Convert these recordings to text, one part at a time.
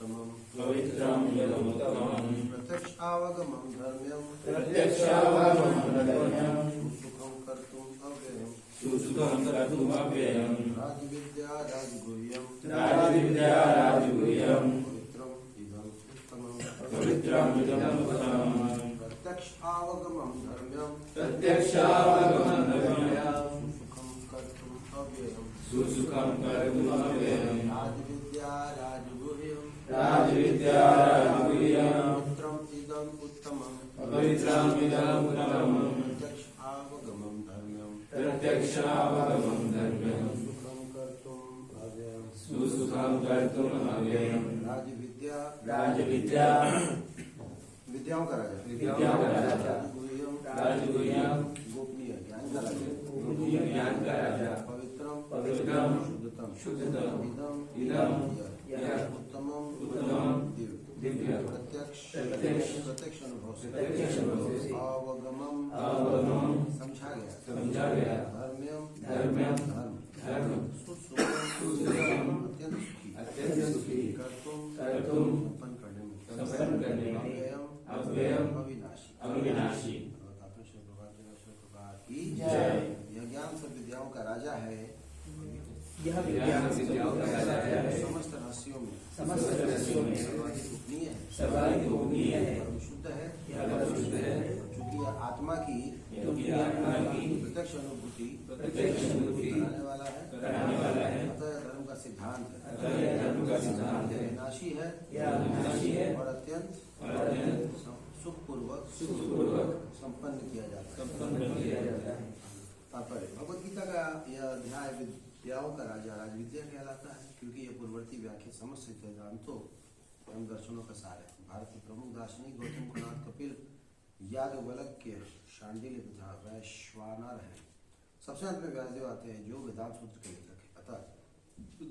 यदमुत्तमम् पवित्रं यदमुत्तमम् प्रत्यक्षावगमं धर्म्यं सुसुखं कर्तुम् अव्ययम् सुसुखं कर्तुमव्ययम् राजविद्या राजगुह्यम् पवित्रम् इदमुत्तमम् प्रत्यक्षावगमं धर्म्यं सुसुखं कर्तुम् अव्ययम् सुसुखं कर्तुमव्ययम् राजविद्या राजगुह्यम् पवित्रम् इदमुत्तमम् प्रत्यक्षावगमं धर्म्यं सुसुखं कर्तुम् अव्ययम् सुसुखं कर्तुमव्ययम् राजविद्या विद्याओं का राजा राजगुह्यम् गोपनीय ज्ञान का राजा पवित्रम शुद्धतम इदम उत्तमम दिव्य प्रत्यक्ष अनुभव से अवगमम समझा गया धर्म्यम धर्म सुसुखम अत्यंत सुखी कर्तुम संपन्न करने में अव्ययम अविनाशी। यह ज्ञान सब विद्याओं का राजा है। समस्त रहस्यों में सर्वाधिक गोपनीय है शुद्ध है चूंकि यह आत्मा की प्रत्यक्ष अनुभूति कराने वाला है अतः धर्म का सिद्धांत है विनाशी है और अत्यंत सुखपूर्वक संपन्न किया जाता है। तात्पर्य भगवद गीता का यह अध्याय विद्याओं का राजा राजविद्या कहलाता है क्योंकि यह पूर्ववर्ती व्याख्या समस्त सिद्धांतों एवं दर्शनों का सार है। भारत के प्रमुख दार्शनिक गौतम कुमार कपिल याज्ञवल्क्य शांडिल्य तथा वैश्वानर है। सबसे अंत में व्यासदेव आते हैं जो वेदांत सूत्र के लेखक है। अतः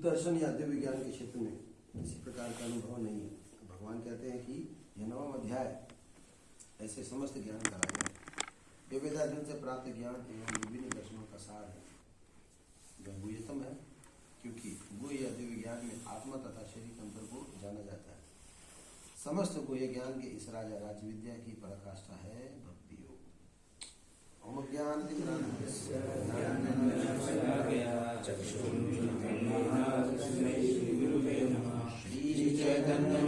दर्शन या दिव्य विज्ञान के क्षेत्र में किसी प्रकार का अनुभव नहीं है। भगवान कहते हैं कि यह 9वां अध्याय ऐसे समस्त ज्ञान का राजा है। ये वेदाध्ययन से प्राप्त ज्ञान एवं विभिन्न दर्शनों का सार है। यह गुह्यतम है क्योंकि गुह्य या दिव्य ज्ञान में आत्मा तथा शरीर के अंतर को जाना जाता है। समस्त गुह्य ज्ञान के इस राजा राजविद्या की पराकाष्ठा है भक्ति योग। ओम ज्ञान श्री चैतन्य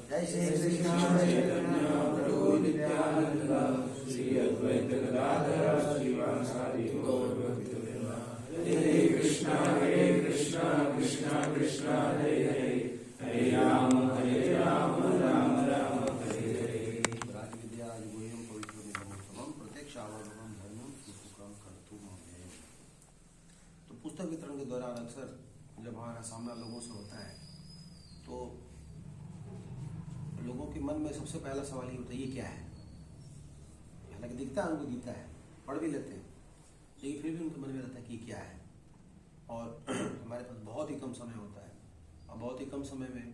जय श्री कृष्ण चैतन्य प्रभु नित्यानंद श्री अद्वैत गदाधर श्रीवासादि गौर भक्तवृंद। हरे कृष्ण कृष्ण कृष्ण हरे हरे हरे राम राम राम हरे हरे। राजविद्या राजगुह्यम पवित्रम प्रत्यक्षावगमं धर्मं सुसुखं कर्तुम् अव्ययम्। तो पुस्तक वितरण के दौरान अक्सर जब हमारा सामना लोगों से होता है तो लोगों के मन में सबसे पहला सवाल ये होता है ये क्या है। हालांकि दिखता है उनको गीता है, पढ़ भी लेते हैं, लेकिन फिर भी उनके मन में रहता है कि क्या है। और हमारे पास बहुत ही कम समय होता है और बहुत ही कम समय में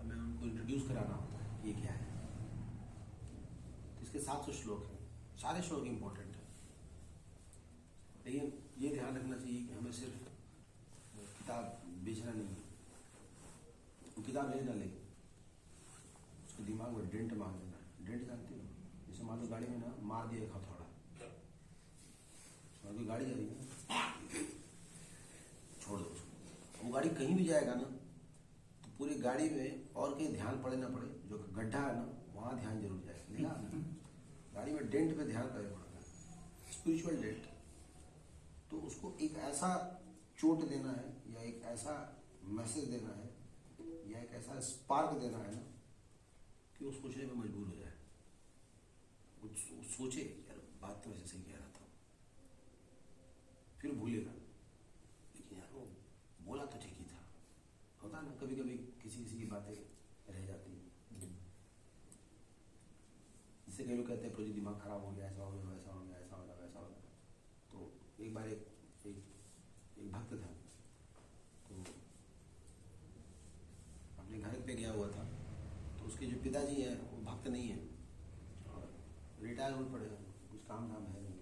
हमें उनको इंट्रोड्यूस कराना होता है ये क्या है। इसके 700 श्लोक हैं, सारे श्लोक इम्पोर्टेंट है, लेकिन ये ध्यान रखना चाहिए कि हमें सिर्फ किताब बेचना नहीं है। वो किताब लेना ले उसके दिमाग में डेंट मार देना है। डेंट जानते हो, जैसे मान लो गाड़ी में ना मार दिया एक हथौड़ा, कोई गाड़ी जा रही है छोड़ दो उसको, वो गाड़ी कहीं भी जाएगा ना तो पूरी गाड़ी में और कहीं ध्यान पड़े ना पड़े, जो गड्ढा है ना वहाँ ध्यान जरूर जाएगा। गाड़ी में डेंट पे ध्यान करें पड़ेगा, स्पिरिचुअल डेंट। तो उसको एक ऐसा चोट देना है या एक ऐसा मैसेज देना है या एक ऐसा स्पार्क देना है ना कि वो सोचने में मजबूर हो जाए, कुछ सोचे यार बात तो वैसे सही कह रहा था, फिर भूलेगा लेकिन यार वो बोला तो ठीक ही था। होता ना कभी कभी किसी की बातें रह जाती है। जिससे कई लोग कहते हैं प्रोजेक्ट दिमाग खराब हो गया, ऐसा हो गया वैसा हो गया ऐसा हो गया वैसा हो गया। तो एक बार एक भक्त था, तो अपने घर पे गया हुआ था उसके जो पिताजी हैं वो भक्त नहीं है और रिटायर हो पड़े, कुछ काम धाम है नहीं,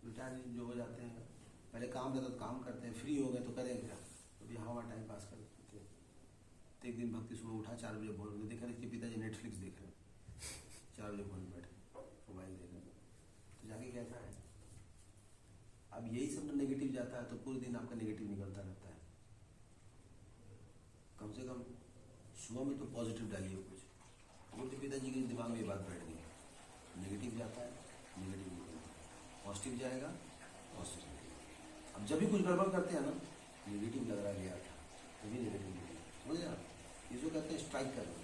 रिटायर जो हो जाते हैं, पहले काम रहता तो काम करते हैं, फ्री हो गए तो करें क्या, तो यहाँ वहाँ टाइम पास करते थे। तो एक दिन भक्ति सुबह उठा 4 बजे भोर में, देखा इसके पिताजी नेटफ्लिक्स देख रहे हैं, 4 बजे भोर में बैठे मोबाइल देख रहे हैं, तो जाके कहता है अब यही सब नेगेटिव जाता है तो पूरे दिन आपका नेगेटिव निकलता रहता है, कम से कम सुबह में तो पॉजिटिव डालिए कुछ। उनके पिताजी के दिमाग में ये बात बैठ गई, नेगेटिव जाता है नेगेटिव निकलता है, पॉजिटिव जाएगा पॉजिटिव निकलेगा। अब जब भी कुछ गड़बड़ करते हैं ना, नेगेटिव लग रहा है गया था तभी नेगेटिव निकलेगा, समझ रहे आप। ये जो कहते हैं स्ट्राइक करना,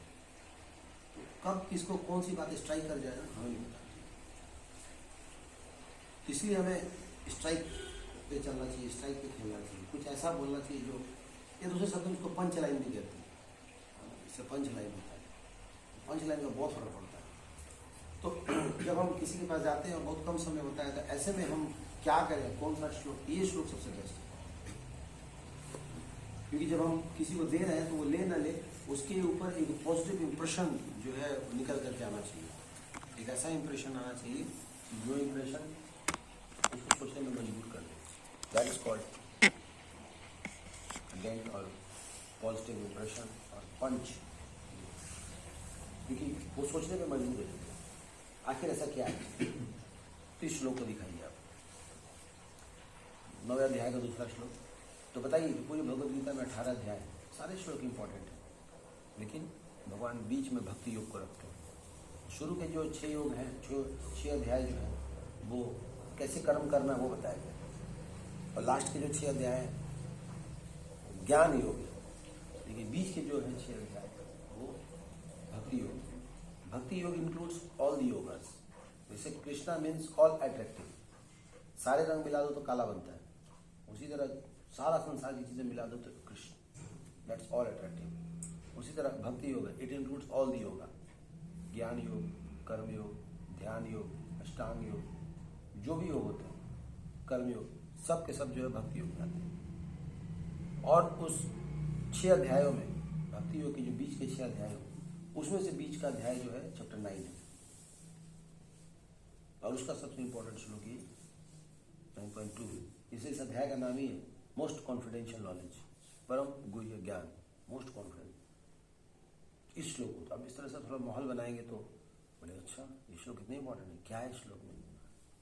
तो कब किसको कौन सी बात स्ट्राइक कर जाए ना हमें नहीं पता, इसलिए हमें स्ट्राइक पे चलना चाहिए, स्ट्राइक पे खेलना चाहिए, कुछ ऐसा बोलना चाहिए जो ये दूसरे शब्द में इसको पंच लाइन भी कहते हैं, इससे पंच लाइन होता है, पंच लाइन का बहुत फर्क पड़ता है। तो जब हम किसी के पास जाते हैं और बहुत कम समय होता है तो ऐसे में हम क्या करें, कौन सा श्लोक, ये श्लोक सबसे बेस्ट है, क्योंकि जब हम किसी को दे रहे हैं तो वो ले ना ले, उसके ऊपर एक पॉजिटिव इंप्रेशन जो है निकल करके आना चाहिए, एक ऐसा इंप्रेशन आना चाहिए जो इंप्रेशन उसको सोचने में मजबूर कर दे, दैट इज कॉल्ड अगेन और पॉजिटिव इंप्रेशन और पंच, क्योंकि वो सोचने में मजबूर है आखिर ऐसा क्या है। तो इस श्लोक को दिखाइए आप, 9वें अध्याय का दूसरा श्लोक। तो बताइए पूरी भगवद गीता में 18 अध्याय, सारे श्लोक इंपॉर्टेंट हैं, लेकिन भगवान बीच में भक्ति योग को रखते हैं। शुरू के जो 6 योग हैं, 6 अध्याय जो है वो कैसे कर्म करना वो बताया गया, और लास्ट के जो 6 अध्याय हैं ज्ञान योग है, लेकिन बीच के जो है 6 अध्याय वो भक्ति योग। भक्ति योग इंक्लूड्स ऑल दी योगास, जैसे कृष्णा मीन्स ऑल अट्रैक्टिव, सारे रंग मिला दो तो काला बनता है, उसी तरह सारा संसार की चीजें मिला दो तो कृष्ण, दैट्स ऑल अट्रैक्टिव। उसी तरह भक्ति योग है, it includes all the yoga, ज्ञान योग, कर्म योग, ध्यान योग, अष्टांग योग, जो भी योग होते हैं, कर्म योग, सब के सब जो है भक्ति योग में आते हैं। और उस 6 अध्यायों में भक्ति योग के जो बीच के 6 अध्याय, उसमें से बीच का अध्याय जो है चैप्टर 9 है, और उसका सबसे इंपॉर्टेंट श्लोक ये 9.2 है। इसे इस अध्याय का नाम ही है मोस्ट कॉन्फिडेंशियल नॉलेज, परम गुह्य ज्ञान, मोस्ट कॉन्फिडेंट। इस श्लोक को तो अब इस तरह से थोड़ा माहौल बनाएंगे तो बोले अच्छा ये श्लोक कितने इंपॉर्टेंट है, क्या है श्लोक में,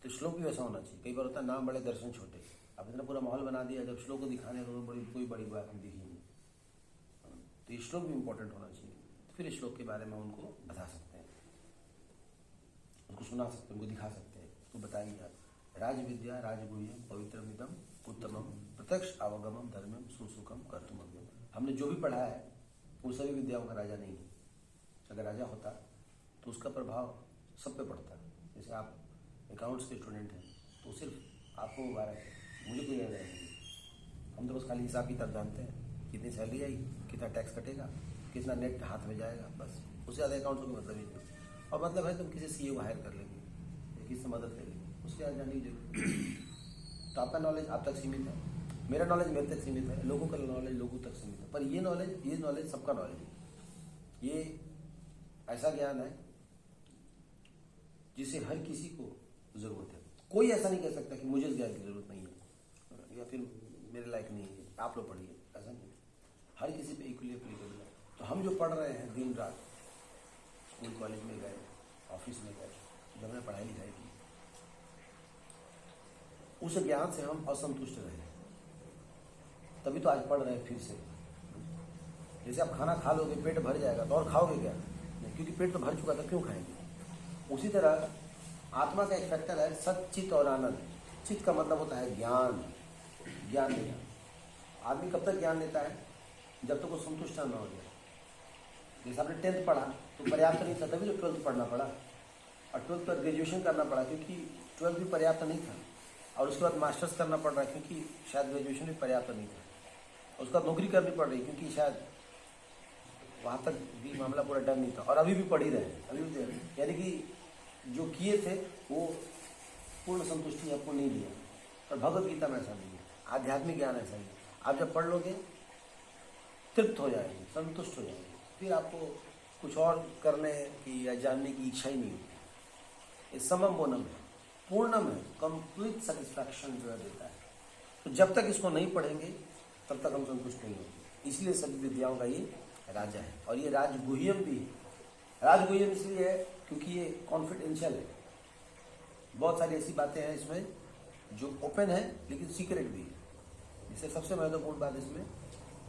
तो श्लोक भी वैसा होना चाहिए। कई बार होता है नाम बड़े दर्शन छोटे, अब इतना पूरा माहौल बना दिया, जब श्लोक को दिखाने तो कोई बड़ी बात हम दिखी नहीं, तो ये श्लोक भी इंपॉर्टेंट होना चाहिए। तो फिर इस श्लोक के बारे में उनको बता सकते हैं, उनको सुना सकते हैं, उनको दिखा सकते हैं। तो बताइए आप, राज विद्या राजगुह्यम पवित्रमिदम उत्तमम प्रत्यक्ष अवगमम धर्मम सुसुखम कर्तुमव्यम। हमने जो भी पढ़ा है वो सभी विद्याओं का राजा नहीं है, अगर राजा होता तो उसका प्रभाव सब पे पड़ता। जैसे आप अकाउंट्स के स्टूडेंट हैं तो सिर्फ आपको मुबारक है, मुझे कोई लेना नहीं, हम तो बस खाली हिसाब किताब जानते हैं, कितनी सैलरी आई, कितना टैक्स कटेगा, कितना नेट हाथ में जाएगा, बस उससे ज़्यादा अकाउंट्स को मतलब ही नहीं। और मतलब है तुम किसी सीईओ हायर कर लेंगे या किसी से मदद ले लेंगे, उससे ज़्यादा जानने की जरूरत। तो आपका नॉलेज आप तक सीमित है, मेरा नॉलेज मेरे तक सीमित है, लोगों का नॉलेज लोगों तक सीमित है, पर ये नॉलेज सबका नॉलेज है। ये ऐसा ज्ञान है जिसे हर किसी को जरूरत है। कोई ऐसा नहीं कह सकता कि मुझे इस ज्ञान की जरूरत नहीं है या फिर मेरे लायक नहीं है, आप लोग पढ़िए, ऐसा नहीं। हर किसी पे इक्वली एप्लीकेबल है। तो हम जो पढ़ रहे हैं दिन रात, स्कूल कॉलेज में गए, ऑफिस में गए, जब हमने पढ़ाई लिखाई की, उस ज्ञान से हम असंतुष्ट रहे, तभी तो आज पढ़ रहे हैं फिर से। जैसे आप खाना खा लोगे, पेट भर जाएगा तो और खाओगे क्या, क्योंकि पेट तो भर चुका था, क्यों खाएंगे। उसी तरह आत्मा का एक फैक्टर है सच्चित और आनंद। चित्त का मतलब होता है ज्ञान, ज्ञान देना। आदमी कब तक ज्ञान देता है, जब तक वो संतुष्ट न हो जाए। जैसे आपने 10th पढ़ा तो पर्याप्त नहीं था, तभी तो 12th पढ़ना पड़ा, और 12th पर ग्रेजुएशन करना पड़ा क्योंकि 12th भी पर्याप्त नहीं था, और उसके बाद मास्टर्स करना पड़ रहा है क्योंकि शायद ग्रेजुएशन भी पर्याप्त नहीं था, और उसका नौकरी करनी पड़ रही क्योंकि शायद वहाँ तक भी मामला पूरा डन नहीं था, और अभी भी पढ़ ही रहे हैं, अभी भी दे रहे हैं। यानी कि जो किए थे वो पूर्ण संतुष्टि आपको नहीं दिया। पर भगवद गीता में ऐसा नहीं है, आध्यात्मिक ज्ञान ऐसा नहीं है। आप जब पढ़ लोगे तृप्त हो जाएंगे, संतुष्ट हो जाएंगे, फिर आपको कुछ और करने की या जानने की इच्छा ही नहीं होती। ये समम बोनम है, पूर्णम है, कंप्लीट सेटिस्फैक्शन जो है देता है। तो जब तक इसको नहीं पढ़ेंगे तब तक हम संतुष्ट नहीं होंगे। इसलिए सभी विद्याओं का ये राजा है। और ये राजगुह्यम भी है। राजगुह्यम इसलिए है क्योंकि ये कॉन्फिडेंशियल है। बहुत सारी ऐसी बातें हैं इसमें जो ओपन है लेकिन सीक्रेट भी है। इससे सबसे महत्वपूर्ण बात इसमें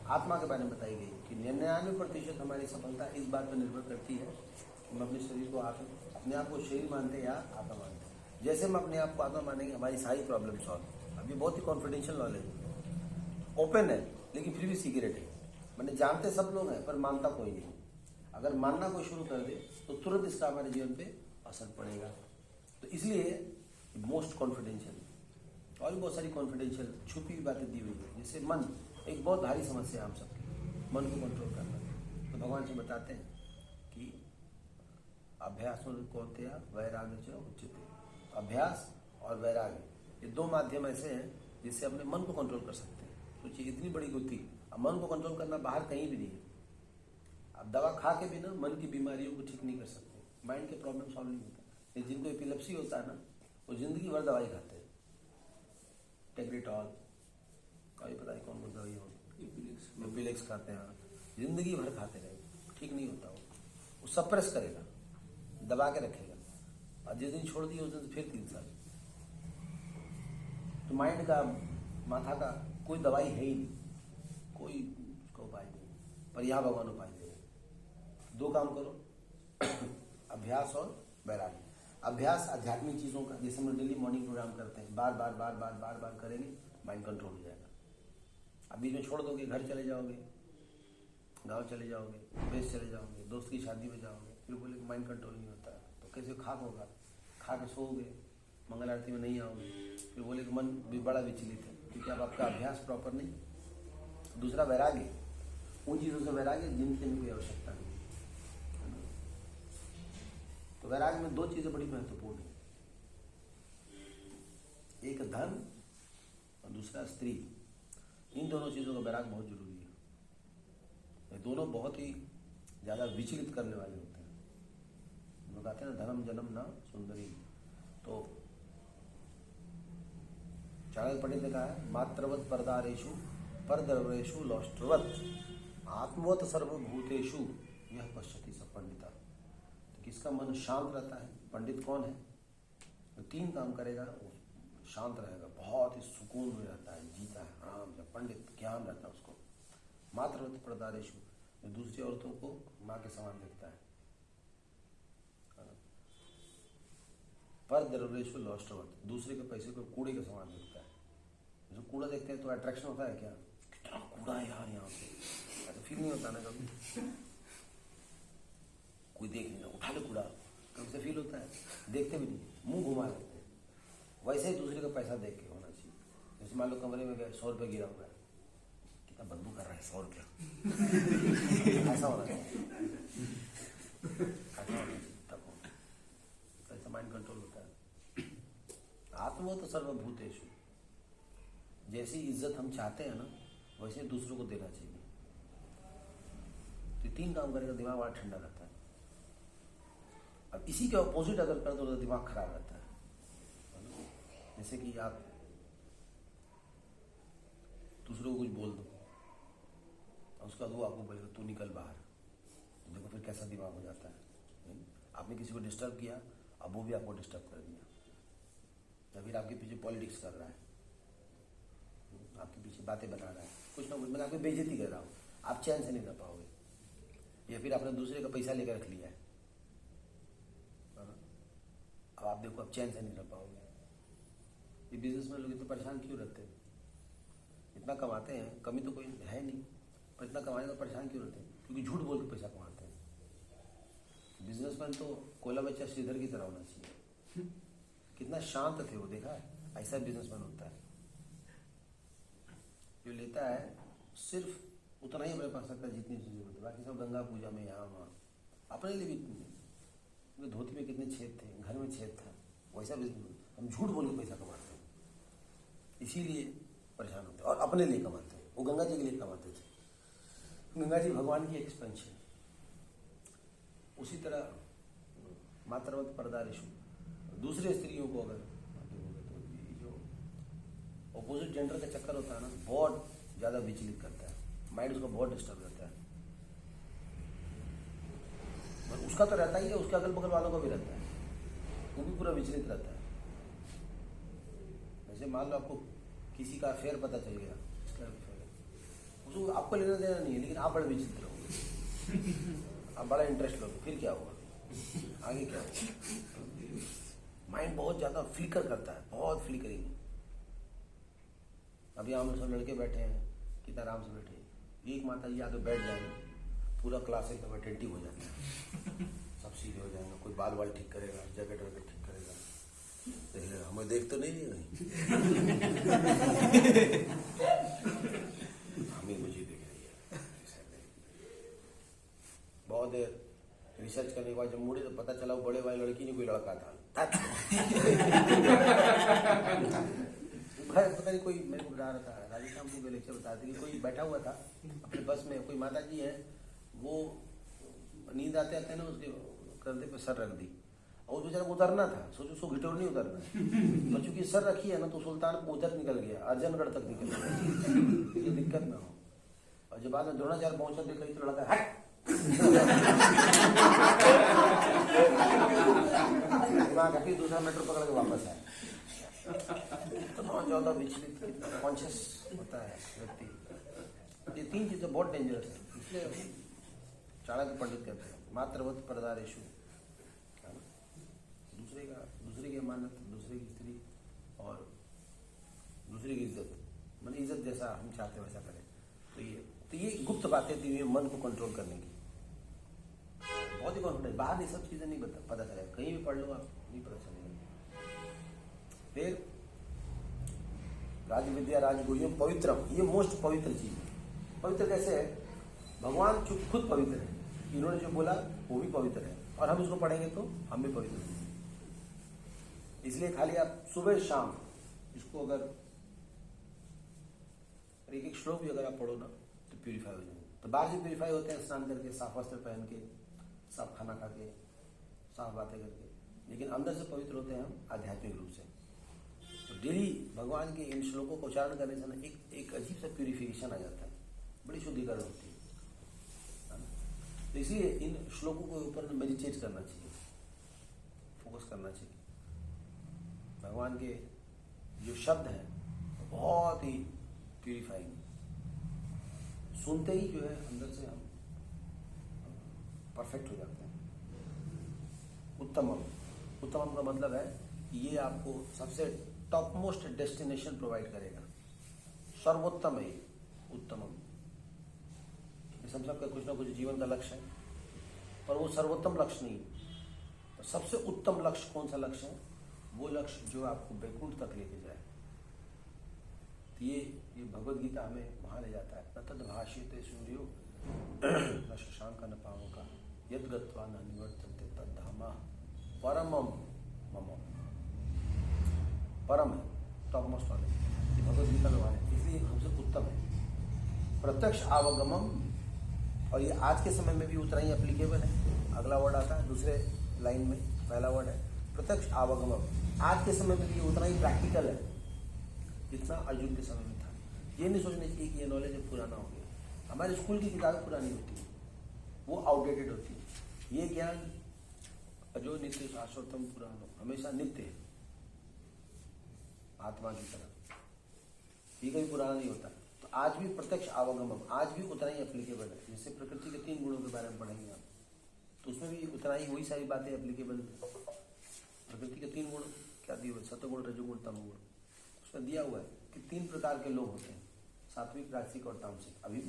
आत्मा के बारे में बताई गई कि 99% हमारी सफलता इस बात पर निर्भर करती है कि हम अपने शरीर को अपने आप को शरीर मानते हैं या आत्मा मानते हैं। जैसे हम अपने आप को आत्मा मानेंगे हमारी सारी प्रॉब्लम सॉल्व। अब ये बहुत ही कॉन्फिडेंशियल नॉलेज है, ओपन है लेकिन फिर भी सीक्रेट है। मैंने जानते सब लोग हैं पर मानता कोई नहीं। अगर मानना कोई शुरू कर दे तो तुरंत इसका हमारे जीवन पे असर पड़ेगा। तो इसलिए मोस्ट कॉन्फिडेंशियल और भी बहुत सारी कॉन्फिडेंशियल छुपी हुई बातें दी हुई है। जैसे मन एक बहुत भारी समस्या है हम सबकी, मन को कंट्रोल करना। तो भगवान से बताते हैं कि अभ्यास कौन्तेय वैराग्य च उच्यते। अभ्यास और वैराग्य ये दो माध्यम ऐसे हैं जिससे अपने मन को कंट्रोल कर सकते हैं। सोचिए इतनी बड़ी गति। अब मन को कंट्रोल करना बाहर कहीं भी नहीं है। अब दवा खा के भी ना मन की बीमारियों को ठीक नहीं कर सकते, माइंड के प्रॉब्लम सॉल्व नहीं होता। जिनको एपिलेप्सी होता है ना वो जिंदगी भर दवाई खाते हैं, टेग्रेटॉल, कभी पता नहीं कौन कौन दवाई होती, एपिलेक्स खाते हैं, जिंदगी भर खाते रहेंगे, ठीक नहीं होता। वो सप्रेस करेगा, दबा के रखेगा, और जिस दिन छोड़ दिए उस दिन फिर 3 साल। तो माइंड का, माथा का कोई दवाई है ही नहीं, कोई उसका उपाय नहीं। पर यहाँ भगवान उपाय दे रहे। 2 काम करो, अभ्यास और वैराग्य। अभ्यास आध्यात्मिक चीजों का, जैसे हम डेली मॉर्निंग प्रोग्राम करते हैं, बार बार करेंगे, माइंड कंट्रोल हो जाएगा। अब बीच में छोड़ दोगे, घर चले जाओगे, गांव चले जाओगे, देश चले जाओगे, दोस्त की शादी में जाओगे, फिर बोले माइंड कंट्रोल नहीं होता, तो कैसे खाक होगा, खा के सोओगे, मंगल आरती में नहीं आओगे, फिर बोले कि मन भी बड़ा विचलित है क्योंकि अब आपका अभ्यास प्रॉपर नहीं। दूसरा वैराग्य, उन चीजों से वैराग्य जिनकी कोई आवश्यकता नहीं। तो वैराग्य में 2 चीजें बड़ी महत्वपूर्ण है, एक धन और दूसरा स्त्री। इन दोनों चीजों का वैराग्य बहुत जरूरी है। ये दोनों बहुत ही ज्यादा विचलित करने वाले होते हैं। लोग कहते हैं ना धर्म जन्म ना सुंदरी। तो चाणक्य पंडित ने कहा है मात्रवत परदारेशु परदर्वेशु लौष्टवत आत्मवत सर्वभूतेषु यह पश्यति स पंडिता। तो किसका मन शांत रहता है, पंडित कौन है, तो 3 काम करेगा वो शांत रहेगा, बहुत ही सुकून में रहता है, जीता है आराम से। पंडित ज्ञान रहता है उसको। मात्रवत परदारेशु, दूसरी औरतों को माँ के समान देखता है। परदर्वेशु लौष्टवत, दूसरे के पैसे को कूड़े के समान देखता है। जो कूड़ा देखते हैं तो अट्रैक्शन होता है क्या, कितना कूड़ा है यार यहाँ से, ऐसा फील नहीं होता ना कभी। कोई देख नहीं, उठा ले कूड़ा, कब से फील होता है, देखते भी नहीं, मुंह घुमा लेते हैं। वैसे ही दूसरे का पैसा देख के होना चाहिए। जैसे मान लो कमरे में गए, 100 रुपये गिरा हुआ है, कितना बदबू कर रहा है 100 रुपया, ऐसा होना चाहिए, तब ऐसा माइंड कंट्रोल होता है। आत्मवत सर्वभूतेषु, जैसी इज्जत हम चाहते हैं ना वैसे दूसरों को देना चाहिए। तो 3 काम करेगा, दिमाग बड़ा ठंडा रहता है। अब इसी के अपोजिट अगर कर दो तो दिमाग खराब रहता है। जैसे कि आप दूसरों को कुछ बोल दो और उसका वो आपको बोलेगा तू निकल बाहर, देखो फिर कैसा दिमाग हो जाता है। आपने किसी को डिस्टर्ब किया, अब वो भी आपको डिस्टर्ब कर दिया, या फिर आपके पीछे पॉलिटिक्स कर रहा है, आपके पीछे बातें बना रहा है, कुछ ना कुछ, मैं आपकी बेइज्जती कर रहा हूँ, आप चैन से नहीं रह पाओगे। या फिर आपने दूसरे का पैसा लेकर रख लिया है, अब आप देखो अब चैन से नहीं रह पाओगे। ये बिजनेसमैन लोग इतने परेशान क्यों रहते हैं, इतना कमाते हैं, कमी तो कोई है नहीं, पर इतना कमाने का परेशान क्यों रहते हैं, क्योंकि झूठ बोल के पैसा कमाते हैं। बिजनेसमैन तो कोयला बच्चा श्रीधर की तरह होना चाहिए। कितना शांत थे वो, देखा है, ऐसा बिजनेसमैन होता है जो लेता है सिर्फ उतना ही अपने पास रखता है जितनी चीजें होती है, बाकी सब गंगा पूजा में यहाँ वहाँ, अपने लिए भी इतनी। धोती में कितने छेद थे, घर में छेद था, वैसा बिजनेस हम झूठ बोल के पैसा कमाते हैं, इसीलिए परेशान होते हैं और अपने लिए कमाते हैं। वो गंगा जी के लिए कमाते थे। गंगा जी भगवान की एक्सपेंशन, उसी तरह मातृवत परदारिशु, दूसरे स्त्रियों को अगर तो ये जो ऑपोजिट जेंडर का चक्कर होता है ना, बहुत ज्यादा विचलित करता है, माइंड उसका बहुत डिस्टर्ब रहता है। और उसका तो रहता ही है, उसके अगल बगल वालों का भी रहता है, वो भी पूरा विचलित रहता है। जैसे मान लो आपको किसी का अफेयर पता चल गया, इसका अफेयर है, उसको आपको लेना देना नहीं है, लेकिन आप बड़े विचित्र रहोगे, आप बड़ा इंटरेस्ट लोगे, फिर क्या होगा, आगे क्या होगा? माइंड बहुत ज्यादा फ्लिकर करता है, बहुत फ्लिकरिंग। अभी हम सब लड़के बैठे हैं, कितना आराम से बैठे, एक माता जी आके बैठ जाएंगे, पूरा क्लास एकदम अटेंटिव हो जाता है, सब सीधे हो जाएंगे, कोई बाल वाल ठीक करेगा, जैकेट वैकेट ठीक करेगा, तो हमें देख तो नहीं रही हमें मुझे देख रही है। बहुत देर रिसर्च करने के बाद जब मुड़े तो पता चला वो बड़े वाली लड़की नहीं, कोई लड़का था। पता नहीं कोई, मेरे को बता रहा था, राजस्थान को लेक्चर बता रहे थे कि कोई बैठा हुआ था अपने बस में, कोई माता जी है, वो नींद आते आते ना उसके कंधे पे सर रख दी, और उस बेचारे को उतरना था, सोचो उसको घिटोर नहीं उतरना, तो चूंकि सर रखी है ना, तो सुल्तान उधर निकल गया, अर्जनगढ़ तक निकल गया, ये दिक्कत ना हो। और जब बाद में द्रोणाचार्य पहुंचा, देख रही तो लड़का हट दिमाग हटी, दूसरा मेट्रो पकड़ के वापस आया। तो बहुत ज्यादा विचलित, कितना कॉन्शियस होता है व्यक्ति। ये तीन चीजें बहुत डेंजरस है, इसलिए चाणक्य पंडित कहते हैं मातृवत परदारेशु, दूसरे की अमानत, दूसरे की स्त्री और दूसरे की इज्जत, मतलब इज्जत जैसा हम चाहते वैसा करें। तो ये गुप्त बातें थी, ये मन को कंट्रोल करने की, बहुत ही कॉन्फिडेंस। बाहर ये सब चीजें नहीं पता चलेगा, कहीं भी पढ़ लो आप, नहीं पता चलेगा। फिर राज विद्या राजगुह्यम पवित्रम, ये मोस्ट पवित्र चीज है। पवित्र कैसे है? भगवान खुद पवित्र है, इन्होंने जो बोला वो भी पवित्र है, और हम इसको पढ़ेंगे तो हम भी पवित्र हैं। इसलिए खाली आप सुबह शाम इसको अगर एक श्लोक भी अगर आप पढ़ो ना, तो प्यूरिफाई हो जाएंगे। तो बाहर से प्यूरिफाई होते हैं स्नान करके, साफ वस्त्र पहन के, साफ खाना खा के, साफ बातें करके, लेकिन अंदर से पवित्र होते हैं हम आध्यात्मिक रूप से। तो डेली भगवान के इन श्लोकों को उच्चारण करने से ना एक अजीब सा प्यूरिफिकेशन आ जाता है, बड़ी शुद्धिकरण होती है। तो इसलिए इन श्लोकों के ऊपर मेडिटेट करना चाहिए, फोकस करना चाहिए। भगवान के जो शब्द हैं बहुत ही प्यूरिफाइंग, सुनते ही जो है अंदर से हम परफेक्ट हो जाते हैं। उत्तमम, उत्तमम का मतलब है कि ये आपको सबसे टॉप मोस्ट डेस्टिनेशन प्रोवाइड करेगा, सर्वोत्तम है उत्तमम। हम सबका कुछ ना कुछ जीवन का लक्ष्य है, पर वो सर्वोत्तम लक्ष्य नहीं। तो सबसे उत्तम लक्ष्य कौन सा लक्ष्य है? वो लक्ष्य जो आपको बैकुंठ तक लेके जाए। तो ये भगवद गीता हमें वहां ले जाता है। न तद भाष्यते सूर्यो न शशांक न पावका यद गत्वा न निवर्तन्ते तद धामा परमम मम। परम है, टॉप मोस्ट वाले, ये भगवद गीता में वाले, इसलिए हमसे उत्तम है। प्रत्यक्ष आवागमम, और ये आज के समय में भी उतना ही एप्लीकेबल है। अगला वर्ड आता है दूसरे लाइन में, पहला वर्ड है प्रत्यक्ष आवागमम। आज के समय में भी उतना ही प्रैक्टिकल है जितना अर्जुन के समय में था। ये नहीं सोचना चाहिए कि ये नॉलेज पुराना हो गया। हमारे स्कूल की किताबें पुरानी होती है, वो आउटडेटेड होती है। ये ज्ञान अजो नित्य शाश्वतम पुरानो, हमेशा नित्य है, आत्मा की तरह, ये कभी पुराना नहीं होता। तो आज भी प्रत्यक्ष आवागमम आज भी उतना ही एप्लीकेबल है। जैसे प्रकृति के 3 गुणों के बारे में पढ़ेंगे आप, तो उसमें भी उतना ही वही सारी बातें एप्लीकेबल है। प्रकृति के 3 गुण क्या दिए हुए? सत्वगुण, रजोगुण, तमोगुण। उसमें दिया हुआ है कि 3 प्रकार के लोग होते हैं, सात्विक, राजसिक और तामसिक। अभी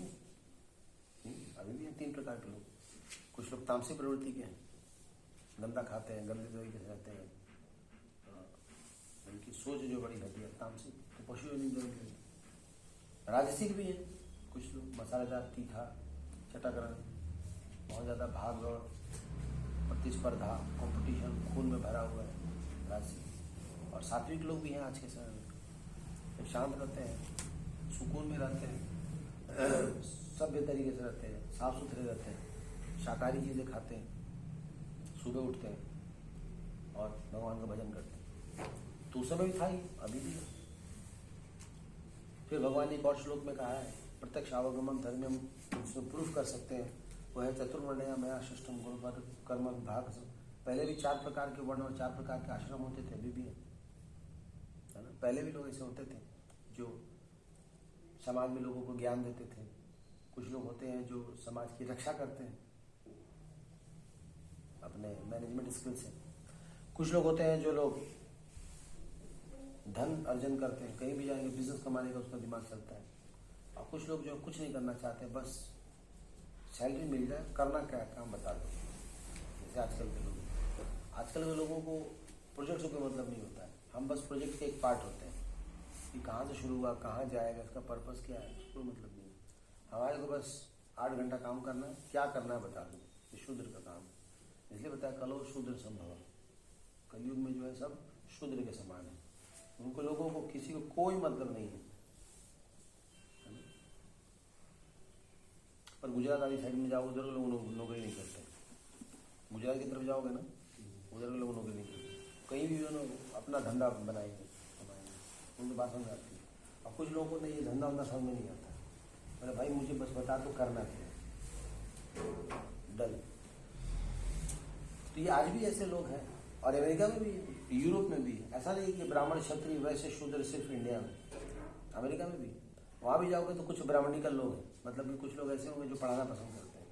भी है 3 प्रकार के लोग। कुछ लोग तामसिक प्रवृत्ति के हैं, गंदा खाते हैं, गंदे तरीके से रहते हैं, उनकी सोच जो बड़ी घटिया, तामसिक। तो पशु नहीं। राजसिक भी है, कुछ लोग मसालेदार, तीखा, चटाकरण, बहुत ज्यादा भाग दौड़, प्रतिस्पर्धा, कंपटीशन खून में भरा हुआ है, राजसिक। और सात्विक लोग भी हैं आज के समय में, शांत रहते हैं, सुकून में रहते हैं, सभ्य तरीके से रहते हैं, साफ सुथरे रहते हैं, शाकाहारी चीजें खाते हैं, सुबह उठते हैं और भगवान का भजन करते हैं। तो उस समय भी था ही, अभी भी है। फिर भगवान ने एक और श्लोक में कहा है, प्रत्यक्ष अवगमन धर्म्यम, उसमें प्रूफ कर सकते हैं। वह है चतुर्वर्ण्य मया सृष्टम गुरु पर कर्म विभाग। पहले भी 4 प्रकार के वर्ण और 4 प्रकार के आश्रम होते थे, अभी भी है ना। पहले भी लोग ऐसे होते थे जो समाज में लोगों को ज्ञान देते थे। कुछ लोग होते हैं जो समाज की रक्षा करते हैं अपने मैनेजमेंट स्किल से। कुछ लोग होते हैं जो लोग धन अर्जन करते हैं, कहीं भी जाएंगे बिजनेस कमाने का उसका दिमाग चलता है। और कुछ लोग जो कुछ नहीं करना चाहते, बस सैलरी मिल जाए, करना क्या है काम बता दो। जैसे आजकल के लोगों को प्रोजेक्ट से कोई मतलब नहीं होता है। हम बस प्रोजेक्ट के एक पार्ट होते हैं कि कहाँ से शुरू हुआ, कहाँ जाएगा, इसका पर्पस क्या है, उसको कोई मतलब नहीं है। हमारे को बस 8 घंटा काम करना है, क्या करना है बता दो। ये शूद्र का काम है। इसलिए बताया कलो शूद्र संभव। कलयुग में जो है सब शूद्र के समान है। उनको लोगों को किसी को कोई मतलब नहीं है। पर गुजरात वाली साइड में जाओ, उधर लोग नौकरी नहीं करते। गुजरात की तरफ जाओगे ना, उधर के लोग नौकरी नहीं करते। कहीं भी अपना धंधा बनाएंगे, उनको बात समझ आती है। और कुछ लोगों को नहीं, ये धंधा उनका समझ में नहीं आता। अरे भाई मुझे बस बता दो करना क्या है, डन। तो ये आज भी ऐसे लोग हैं, और अमेरिका में भी है, यूरोप में भी है। ऐसा नहीं कि ब्राह्मण क्षत्रिय वैसे शूद्र सिर्फ इंडिया में, अमेरिका में भी। वहाँ भी जाओगे तो कुछ ब्राह्मणिकल लोग हैं, मतलब कि कुछ लोग ऐसे होंगे जो पढ़ाना पसंद करते हैं,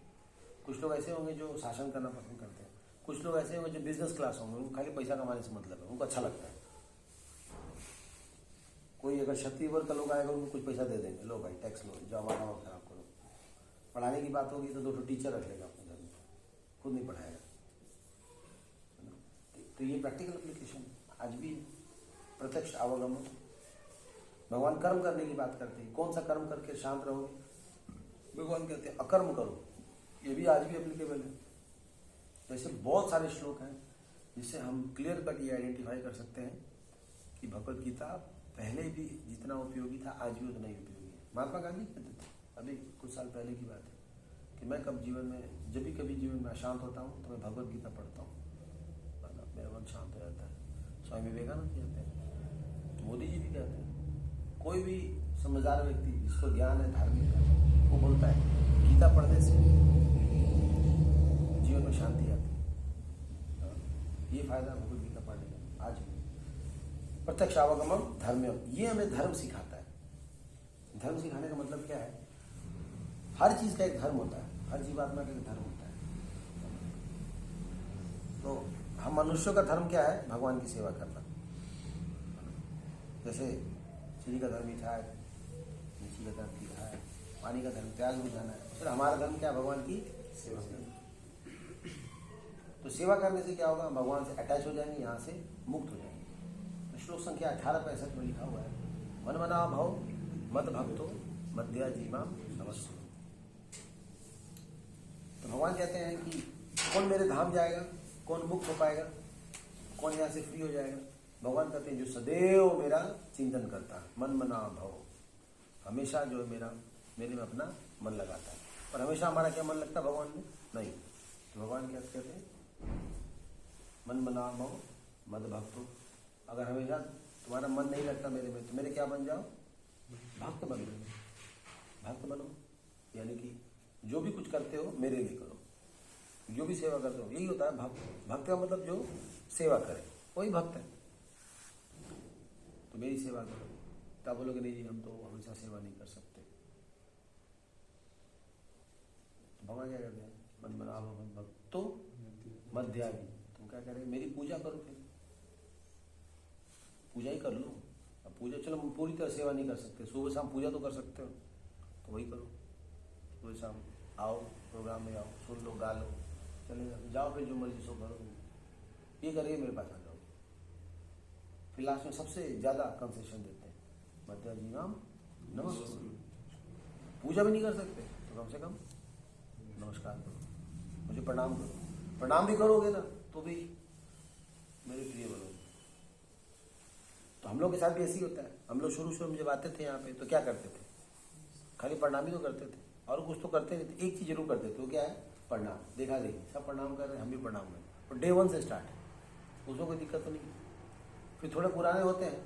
कुछ लोग ऐसे होंगे जो शासन करना पसंद करते हैं, कुछ लोग ऐसे होंगे जो बिजनेस क्लास होंगे, उनको खाली पैसा कमाने से मतलब है, उनको अच्छा लगता है। कोई अगर क्षत्रिय वर्ग का लोग आएगा उनको कुछ पैसा दे देंगे, लो भाई टैक्स लो, जाओ हमारा वक्त खराब करो। पढ़ाने की बात होगी तो 2 टीचर रख लेगा अपने घर में, खुद नहीं पढ़ाएगा। तो ये प्रैक्टिकल एप्लीकेशन आज भी प्रत्यक्ष अवगमन। भगवान कर्म करने की बात करते हैं, कौन सा कर्म करके शांत रहोगे। भगवान कहते हैं अकर्म करो, ये भी आज भी एप्लीकेबल है। तो ऐसे बहुत सारे श्लोक हैं जिससे हम क्लियर कट ये आइडेंटिफाई कर सकते हैं कि भगवद गीता पहले भी जितना उपयोगी था आज भी उतना ही उपयोगी है। महात्मा गांधी कहते थे, अभी कुछ साल पहले की बात है, कि मैं जब भी कभी जीवन में अशांत होता हूँ तो मैं भगवद गीता पढ़ता हूँ, मेरा मन शांत हो जाता है। स्वामी विवेकानंद कहते हैं, मोदी जी भी कहते हैं, कोई भी समझदार व्यक्ति जिसको ज्ञान है धार्मिक है, वो बोलता है गीता पढ़ने से जीवन में शांति आती है। ये फायदा भगवद गीता पढ़ने का आज भी। प्रत्यक्ष अवगमन धर्म्यम, ये हमें धर्म सिखाता है। धर्म सिखाने का मतलब क्या है, हर चीज का एक धर्म होता है, हर जीवात्मा का एक धर्म होता है। तो हम मनुष्यों का धर्म क्या है, भगवान की सेवा करना। जैसे चिड़ी का धर्म मीठा है, नीची का धर्म तीखा है, पानी का धर्म त्याग बुझाना है। फिर हमारा धर्म क्या है, भगवान की सेवा करना। तो सेवा करने से क्या होगा, भगवान से अटैच हो जाएंगे, यहाँ से मुक्त हो जाएंगे। श्लोक संख्या 1865 में लिखा हुआ है, मन मना भव मद भक्तो मध्या जीवा नमस्ते। तो भगवान कहते हैं कि कौन मेरे धाम जाएगा, कौन मुक्त हो पाएगा, कौन यहाँ से फ्री हो जाएगा। भगवान कहते हैं जो सदैव मेरा चिंतन करता है, मन मना भव, हमेशा जो मेरे में अपना मन लगाता है। और हमेशा हमारा क्या मन लगता है भगवान में, नहीं। तो भगवान क्या कहते हैं, मन मना भव मद भक्तो। अगर हमेशा तुम्हारा मन नहीं लगता मेरे में, तो मेरे क्या बन जाओ, भक्त बन जाओ। भक्त बनो, यानी कि जो भी कुछ करते हो मेरे लिए करो, जो भी सेवा करते हो, यही होता है भक्त। भक्त का मतलब जो सेवा करे वही भक्त है। तो मेरी सेवा करो। तब बोलोगे नहीं जी हम तो हमेशा सेवा नहीं कर सकते। तो भगवान क्या कहते हैं, मन बना भक्त तो मध्यागी। तुम क्या कह रहे, मेरी पूजा करो, फिर पूजा ही कर लो। अब पूजा, चलो पूरी तरह सेवा नहीं कर सकते, सुबह शाम पूजा तो कर सकते हो, तो वही करो। सुबह शाम आओ, प्रोग्राम में आओ, सुन लो, गा लो, चले जाओ, फिर जो मर्जी सो करो। ये करिए, मेरे पास आ जाओ। फिर लास्ट में सबसे ज्यादा कंसेशन देते हैं, मध्या जीवाम नमस्ते। पूजा भी नहीं कर सकते तो कम से कम नमस्कार करो, मुझे प्रणाम करो। प्रणाम भी करोगे ना तो भी मेरे प्रिय बनोगे। तो हम लोग के साथ भी ऐसे ही होता है। हम लोग शुरू में जब आते थे यहाँ पे तो क्या करते थे, खाली प्रणाम ही तो करते थे और कुछ तो करते नहीं थे। एक चीज जरूर करते थे, वो क्या है, प्रणाम। देखा देखी सब प्रणाम कर रहे हैं, हम भी प्रणाम करें। और डे 1 से स्टार्ट है, उसमें कोई दिक्कत तो नहीं है। फिर थोड़े पुराने होते हैं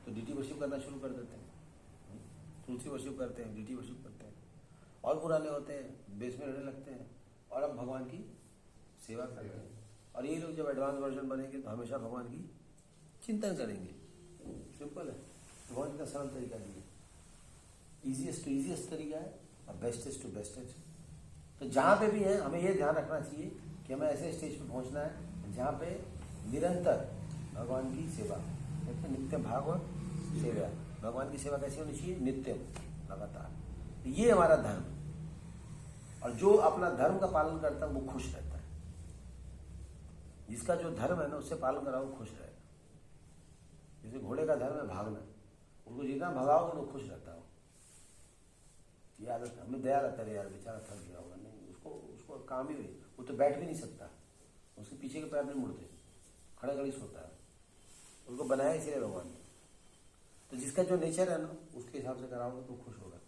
तो डीटी वर्शिप करना शुरू कर देते हैं, तुलसी वर्शिप करते हैं, डीटी वर्शिप करते हैं। और पुराने होते हैं बेस में रहने लगते हैं और अब भगवान की सेवा करते हैं। और ये लोग जब एडवांस वर्जन बनेंगे तो हमेशा भगवान की चिंतन करेंगे। सिंपल है, भगवान का सरल तरीका नहीं है, ईजीएस्ट टू ईजीएस्ट तरीका है और बेस्टेस्ट टू बेस्टेस्ट। तो जहाँ पे भी है हमें ये ध्यान रखना चाहिए कि हमें ऐसे स्टेज पे पहुँचना है जहाँ पे निरंतर भगवान की सेवा, नित्य भागवत सेवा। भगवान की सेवा कैसी होनी चाहिए? नित्य, लगातार। ये हमारा धर्म है। और जो अपना धर्म का पालन करता है वो खुश रहता है। जिसका जो धर्म है ना उससे पालन कराओ खुश रहेगा। जैसे घोड़े का धर्म है भागना, उसको जितना भगाओगे तो खुश रहता हो। ये आदत हमें दया लगता है, यार बेचारा थक गया होगा, नहीं उसको काम ही नहीं, वो तो बैठ भी नहीं सकता, उसके पीछे के पैर नहीं मुड़ते, खड़े खड़ी सोता है। उसको बनाया इसलिए भगवान ने। तो जिसका जो नेचर है ना उसके हिसाब से कराओगे तो खुश होगा,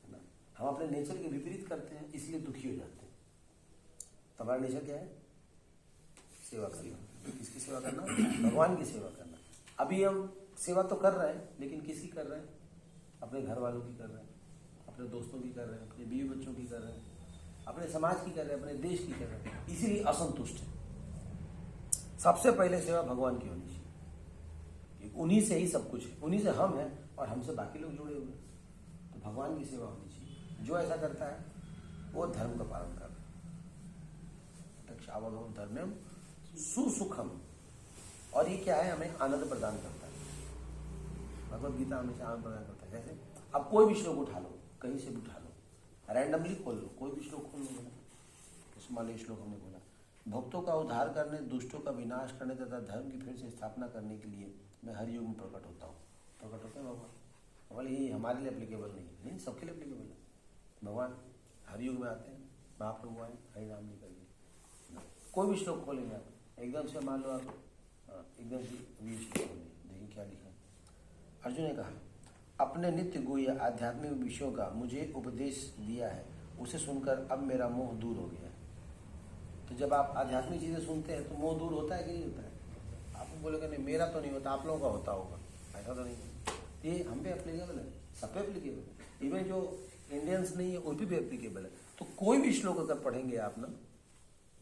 है ना। हम अपने नेचर के विपरीत करते हैं इसलिए दुखी हो जाते हैं। तो हमारा नेचर क्या है? सेवा करना। किसकी सेवा करना? भगवान की सेवा करना। अभी हम सेवा तो कर रहे हैं, लेकिन किसकी कर रहे हैं? अपने घर वालों की कर रहे हैं, अपने दोस्तों की कर रहे हैं, अपने बीवी बच्चों की कर रहे हैं, अपने समाज की कर रहे हैं, अपने देश की कर रहे हैं, इसीलिए असंतुष्ट है। सबसे पहले सेवा भगवान की होनी चाहिए। उन्हीं से ही सब कुछ है, उन्हीं से हम हैं और हमसे बाकी लोग जुड़े हुए हैं। तो भगवान की सेवा होनी चाहिए। जो ऐसा करता है वो धर्म का पालन कर रहा है। धर्मम सुसुखम। और ये क्या है? हमें आनंद प्रदान करता है। भगवद गीता हमेशा आनंद प्रदान करता है। जैसे अब कोई भी श्लोक उठा लो, कहीं से भी उठा लो, रैंडमली खोल लो, कोई भी श्लोक खोल लो। मालवीय श्लोक हमने बोला, भक्तों का उद्धार करने, दुष्टों का विनाश करने तथा धर्म की फिर से स्थापना करने के लिए मैं हर युग में प्रकट होता हूँ। प्रकट होते हैं भगवान। भगवान ये हमारे लिए एप्लीकेबल नहीं, सबके लिए एप्लीकेबल है। भगवान हर युग में आते हैं, महाप्रभु आए हरि नाम लेकर के। कोई भी श्लोक खोलेंगे आप, एकदम से मान लो आप एकदम से वीर श्लोक खोलेंगे, देखिए क्या लिखा है। अर्जुन ने कहा, अपने नित्य गुह्य आध्यात्मिक विषयों का मुझे उपदेश दिया है, उसे सुनकर अब मेरा मोह दूर हो गया है। तो जब आप आध्यात्मिक चीजें सुनते हैं तो मोह दूर होता है कि नहीं होता है? आप बोलोगे नहीं मेरा तो नहीं होता, आप लोगों का होता होगा, ऐसा तो नहीं है। ये हम पे एप्लीकेबल है, सब पे एप्लीकेबल है। इवन जो इंडियंस नहीं है उन पे भी एप्लीकेबल है। तो कोई भी श्लोक अगर पढ़ेंगे आप ना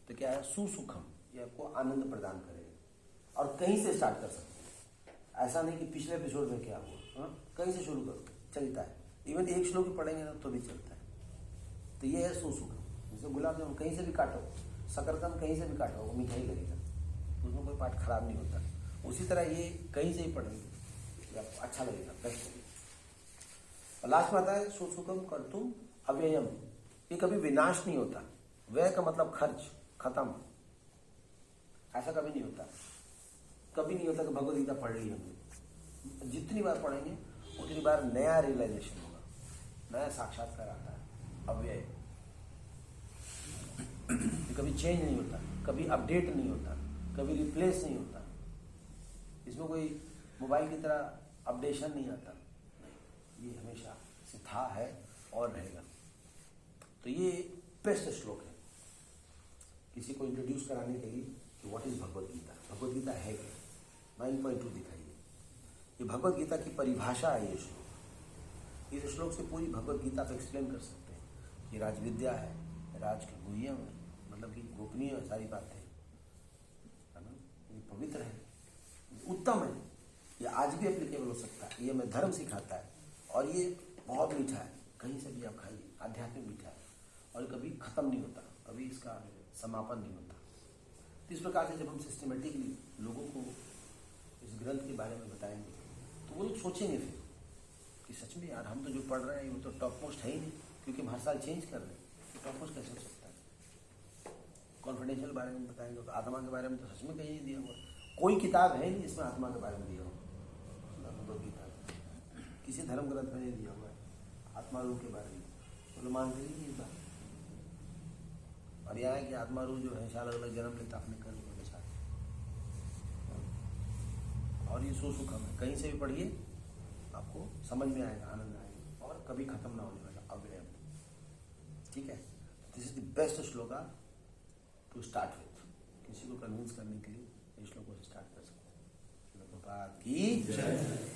तो क्या है? सुसुखम, ये आपको आनंद प्रदान करेगा। और कहीं से स्टार्ट कर सकते हैं, ऐसा नहीं कि पिछले एपिसोड में क्या हुआ, कहीं से शुरू करो, चलता है। इवन एक श्लोक ही पढ़ेंगे ना तो भी चलता है। तो ये है सुसुखम। जैसे गुलाब जामुन कहीं से भी काटो, शकरकंद कहीं से भी काटो, वो मीठा ही लगेगा, उसमें कोई पार्ट खराब नहीं होता। उसी तरह ये कहीं से ही पढ़ेंगे आपको अच्छा लगेगा, बेस्ट लगेगा। लास्ट में आता है सुसुखम कर्तुम अव्ययम, ये कभी विनाश नहीं होता। व्यय का मतलब खर्च, खत्म, ऐसा कभी नहीं होता। कभी नहीं होता कि भगवद गीता पढ़ ली हमने, जितनी बार पढ़ेंगे उतनी बार नया रियलाइजेशन होगा, नया साक्षात्कार आता है। अव्यय कभी चेंज नहीं होता, कभी अपडेट नहीं होता, कभी रिप्लेस नहीं होता। इसमें कोई मोबाइल की तरह अपडेशन नहीं आता, ये हमेशा से था, है और रहेगा। तो ये बेस्ट श्लोक है किसी को इंट्रोड्यूस कराने के लिए कि व्हाट इज भगवद गीता। भगवद गीता है क्या? 9.2 दिखाइए। ये भगवद गीता की परिभाषा है। ये श्लोक, इस श्लोक से पूरी भगवद गीता को एक्सप्लेन कर सकते हैं। ये राजविद्या है, राज के गुह्यम है, मतलब कि गोपनीय है सारी बातें, है ना। ये पवित्र है, उत्तम है, ये आज भी एप्लीकेबल हो सकता है। ये हमें धर्म सिखाता है और ये बहुत मीठा है, कहीं से भी आप खाइए, आध्यात्मिक मीठा है और कभी खत्म नहीं होता, कभी इसका समापन नहीं होता। तो इस प्रकार से जब हम सिस्टमेटिकली लोगों को इस ग्रंथ के बारे में बताएंगे तो वो लोग सोचेंगे फिर कि सच में यार हम तो जो पढ़ रहे हैं वो तो टॉप मोस्ट है ही नहीं, क्योंकि हम हर साल चेंज कर रहे हैं, तो टॉप मोस्ट कैसे हो सकता है। कॉन्फिडेंशियल बारे में बताएंगे तो आत्मा के बारे में तो सच में कहीं नहीं दिया हुआ, कोई किताब है नहीं जिसमें आत्मा के बारे में दिया हुआ। भगवद गीता किसी धर्म ग्रंथ में नहीं दिया हुआ है आत्मा रूह के बारे में, तो लोग मानते ही नहीं इस बात। और यह है कि आत्मा रूह जो है अलग अलग जन्म लेता अपने कर्म के अनुसार, और ये सुसुखम है, कहीं से भी पढ़िए आपको समझ में आएगा, आनंद आएगा और कभी खत्म ना होने वाला, अव्यय। ठीक है, this is the best shloka to start with. किसी को कन्विंस करने के लिए इस श्लोकों से स्टार्ट कर सकते हैं। प्रभुपाद की जय।